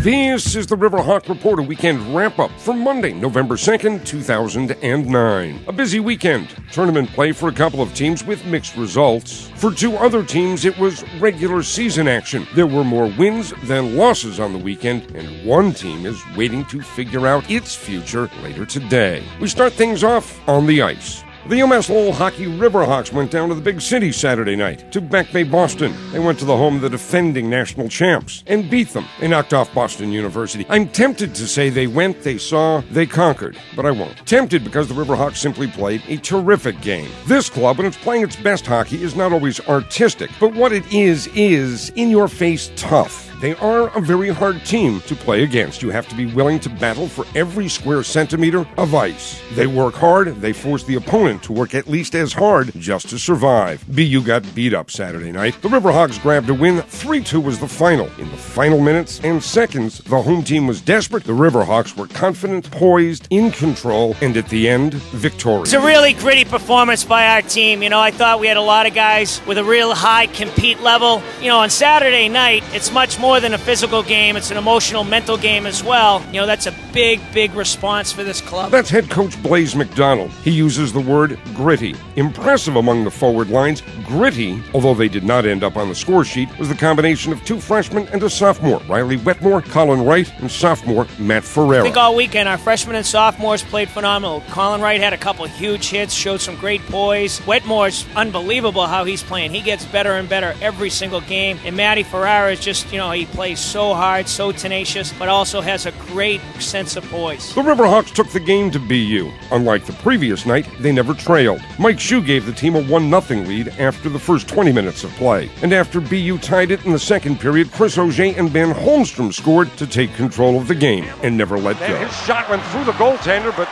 This is the Riverhawk Report, a weekend wrap-up for Monday, November 2nd, 2009. A busy weekend. Tournament play for a couple of teams with mixed results. For two other teams, it was regular season action. There were more wins than losses on the weekend, and one team is waiting to figure out its future later today. We start things off on the ice. The UMass Lowell hockey Riverhawks went down to the big city Saturday night, to Back Bay, Boston. They went to the home of the defending national champs and beat them. They knocked off Boston University. I'm tempted to say they went, they saw, they conquered, but I won't. Tempted because the Riverhawks simply played a terrific game. This club, when it's playing its best hockey, is not always artistic, but what it is in-your-face tough. They are a very hard team to play against. You have to be willing to battle for every square centimeter of ice. They work hard. They force the opponent to work at least as hard just to survive. BU got beat up Saturday night. The Riverhawks grabbed a win. 3-2 was the final. In the final minutes and seconds, the home team was desperate. The Riverhawks were confident, poised, in control, and at the end, victorious. It's a really gritty performance by our team. I thought we had a lot of guys with a real high compete level. On Saturday night, it's much more than a physical game. It's an emotional, mental game as well. That's a big response for this club. That's head coach Blaze McDonald. He uses the word gritty. Impressive among the forward lines. Gritty, although they did not end up on the score sheet, was the combination of two freshmen and a sophomore, Riley Wetmore, Colin Wright, and sophomore Matt Ferreira. I think all weekend our freshmen and sophomores played phenomenal. Colin Wright had a couple huge hits, showed some great poise. Wetmore's unbelievable how he's playing. He gets better and better every single game. And Matty Ferreira is just, he plays so hard, so tenacious, but also has a great sense of poise. The Riverhawks took the game to BU. Unlike the previous night, they never trailed. Mike Shue gave the team a 1-0 lead after the first 20 minutes of play. And after BU tied it in the second period, Chris Auger and Ben Holmstrom scored to take control of the game and never let go. His shot went through the goaltender, but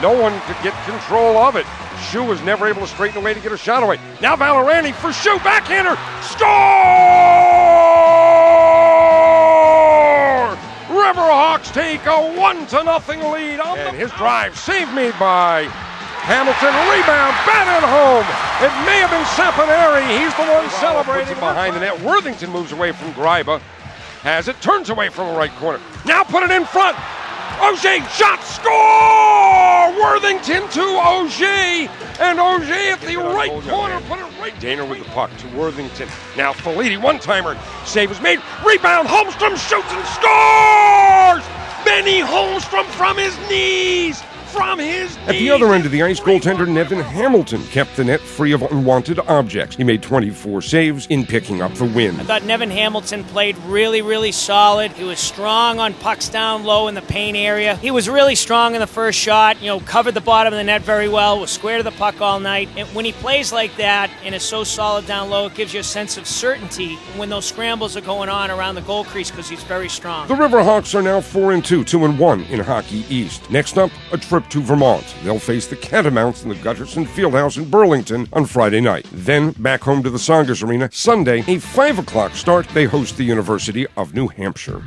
no one could get control of it. Shue was never able to straighten away to get a shot away. Now Valorani for Shue, backhander, score! Riverhawks take a 1-0 lead and his drive saved me by Hamilton. Rebound, batted home. It may have been Saponari. He's the one celebrating behind the net. Worthington moves away from Greiba. Has it, turns away from the right corner. Now put it in front. Auger, shot, score! Worthington to Auger, and Auger at the right corner, put it right. Daner with the puck to Worthington. Now Felitti, one-timer, save is made. Rebound, Holmstrom shoots and scores! Benny Holmstrom from his knees! At the other end of the ice, goaltender Nevin Hamilton kept the net free of unwanted objects. He made 24 saves in picking up the win. I thought Nevin Hamilton played really solid. He was strong on pucks down low in the paint area. He was really strong in the first shot, covered the bottom of the net very well, was square to the puck all night. And when he plays like that and is so solid down low, it gives you a sense of certainty when those scrambles are going on around the goal crease because he's very strong. The Riverhawks are now 4-2, 2-1 in Hockey East. Next up, a trip to Vermont. They'll face the Catamounts in the Gutterson Fieldhouse in Burlington on Friday night. Then back home to the Saugus Arena. Sunday, a 5 o'clock start, they host the University of New Hampshire.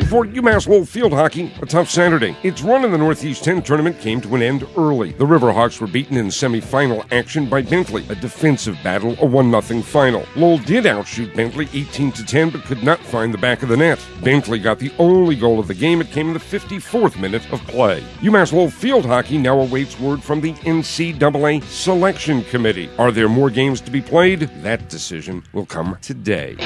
For UMass Lowell field hockey, a tough Saturday. Its run in the Northeast 10 tournament came to an end early. The Riverhawks were beaten in semifinal action by Bentley, a defensive battle, a 1-0 final. Lowell did outshoot Bentley 18-10, but could not find the back of the net. Bentley got the only goal of the game. It came in the 54th minute of play. UMass Lowell field hockey now awaits word from the NCAA Selection Committee. Are there more games to be played? That decision will come today.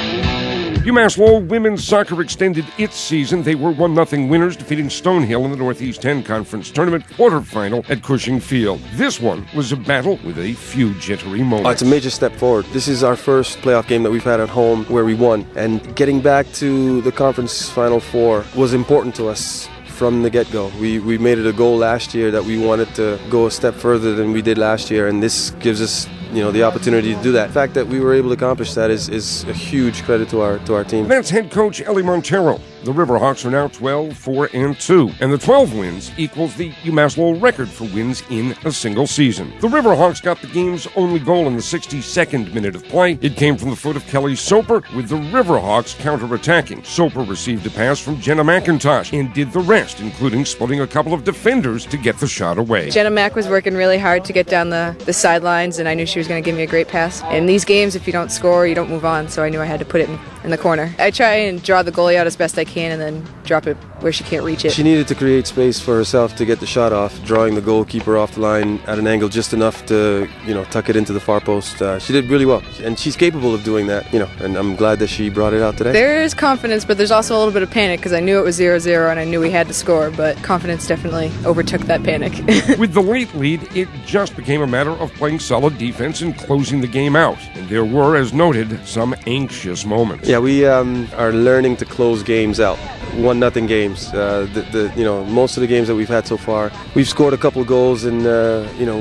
UMass Lowell women's soccer extended its season. They were 1-0 winners, defeating Stonehill in the Northeast 10 Conference Tournament quarterfinal at Cushing Field. This one was a battle with a few jittery moments. It's a major step forward. This is our first playoff game that we've had at home where we won. And getting back to the conference Final Four was important to us from the get-go. We made it a goal last year that we wanted to go a step further than we did last year, and this gives us the opportunity to do that. The fact that we were able to accomplish that is a huge credit to our team. That's head coach Ellie Montero. The Riverhawks are now 12-4-2, and the 12 wins equals the UMass Lowell record for wins in a single season. The Riverhawks got the game's only goal in the 62nd minute of play. It came from the foot of Kelly Soper, with the Riverhawks counterattacking. Soper received a pass from Jenna McIntosh and did the rest, including splitting a couple of defenders to get the shot away. Jenna Mac was working really hard to get down the sidelines, and I knew she was going to give me a great pass. In these games, if you don't score, you don't move on, so I knew I had to put it in the corner. I try and draw the goalie out as best I can and then drop it where she can't reach it. She needed to create space for herself to get the shot off, drawing the goalkeeper off the line at an angle just enough to, tuck it into the far post. She did really well, and she's capable of doing that, and I'm glad that she brought it out today. There is confidence, but there's also a little bit of panic because I knew it was 0-0 and I knew we had to score, but confidence definitely overtook that panic. With the late lead, it just became a matter of playing solid defense and closing the game out. And there were, as noted, some anxious moments. Yeah, we are learning to close games out. 1-0 games. Most of the games that we've had so far, we've scored a couple goals, and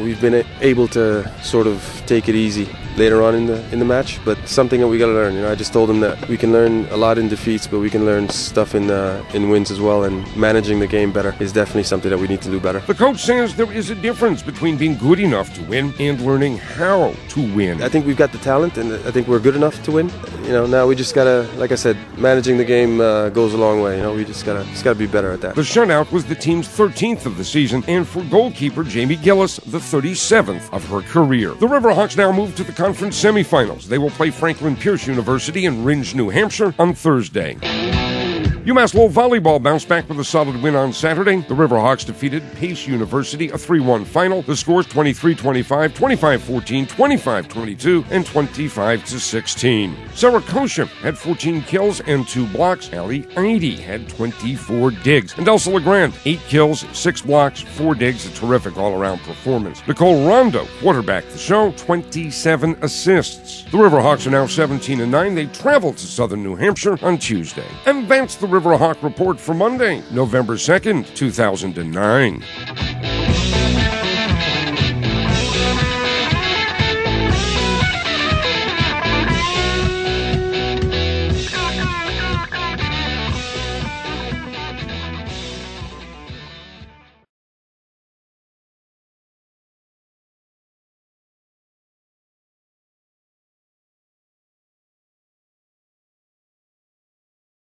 we've been able to sort of take it easy later on in the match. But something that we got to learn. I just told them that we can learn a lot in defeats, but we can learn stuff in wins as well. And managing the game better is definitely something that we need to do better. The coach says there is a difference between being good enough to win and learning how to win. I think we've got the talent, and I think we're good enough to win. Now we just gotta, like I said, managing the game goes a long way. We just gotta be better at that. The shutout was the team's 13th of the season, and for goalkeeper Jamie Gillis, the 37th of her career. The Riverhawks now move to the conference semifinals. They will play Franklin Pierce University in Rindge, New Hampshire on Thursday. UMass Lowell volleyball bounced back with a solid win on Saturday. The Riverhawks defeated Pace University, a 3-1 final. The scores 23-25, 25-14, 25-22, and 25-16. Sarah Kosha had 14 kills and 2 blocks. Allie Eide had 24 digs. And Elsa LeGrand, 8 kills, 6 blocks, 4 digs, a terrific all-around performance. Nicole Rondo quarterbacked the show, 27 assists. The Riverhawks are now 17-9. They travel to southern New Hampshire on Tuesday. And that's the Riverhawk Report for Monday, November 2nd, 2009.